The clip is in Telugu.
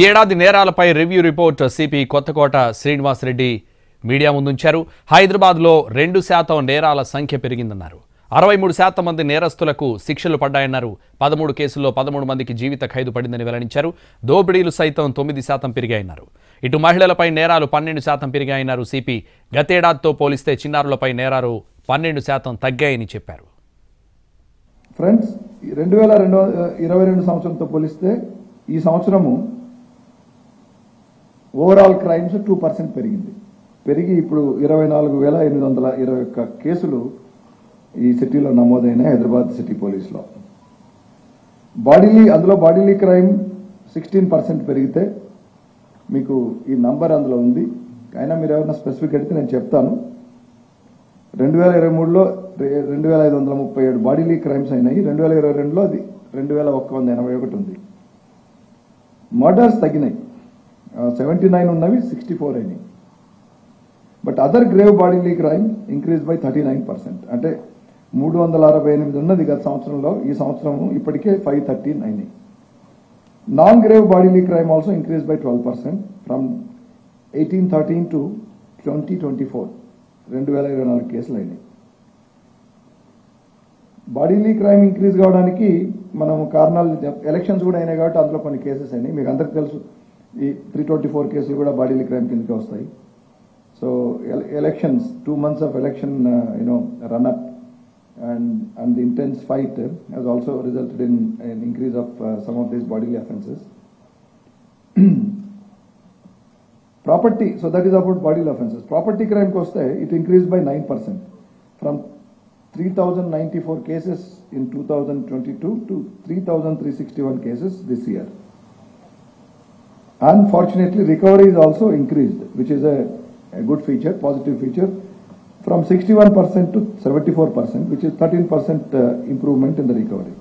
ఏడాది నేరాలపై review report CP Kothakota Srinivas Reddy media ముందుంచారు. హైదరాబాద్లో 2% నేరాల సంఖ్య పెరిగిందన్నారు. 63% మంది నేరస్తులకు శిక్షలు పడ్డాయన్నారు. 13 కేసుల్లో 13 మందికి జీవిత ఖైదు పడిందని వెల్లడించారు. దోపిడీలు సైతం 9% పెరిగాయన్నారు. ఇటు మహిళలపై నేరాలు 12% పెరిగాయన్నారు సిపి. గతేడాదితో పోలిస్తే చిన్నారులపై నేరాలు 12% తగ్గాయని చెప్పారు. ఫ్రెండ్స్, 2022 సంవత్సరంతో పోలిస్తే ఈ సంవత్సరము ఓవరాల్ క్రైమ్స్ 2% పెరిగి ఇప్పుడు 24,821 కేసులు ఈ సిటీలో నమోదైన హైదరాబాద్ సిటీ పోలీసులో. అందులో బాడీలీ క్రైమ్ 16% పెరిగితే మీకు ఈ నంబర్ అందులో ఉంది. అయినా మీరు ఏమైనా స్పెసిఫిక్ అడిగితే నేను చెప్తాను. 2023లో 2,537 బాడీలీ క్రైమ్స్ అయినాయి. 2022లో అది 2,181 ఉంది. మర్డర్స్ తగ్గినాయి, 79 ఉన్నవి 64 అయినాయి. But other grave bodily crime increase by 39%. అంటే 368 ఉన్నది గత సంవత్సరంలో, ఈ సంవత్సరం ఇప్పటికే 513 అయినాయి. Non grave bodily crime also increase by 12% from 1813 to 2024. 2024 కేసులు అయినాయి. బాడీలీ క్రైమ్ ఇంక్రీజ్ కావడానికి మనం కారణాలు, ఎలక్షన్స్ కూడా అయినాయి కాబట్టి అందులో కొన్ని కేసెస్ అయినాయి. మీకు అందరికీ తెలుసు, ఈ 324 కేసులు కూడా బాడీలీ క్రైమ్ కిందకే వస్తాయి. So elections, 2 months of election run up and the intense fight has also resulted in an increase of some of these bodily offences. Property, so that is about bodily offences. Property crime koste it increased by 9% from 3,094 cases in 2022 to 3,361 cases this year. Unfortunately, recovery is also increased, which is a good feature, positive feature, from 61% to 74%, which is 13% improvement in the recovery.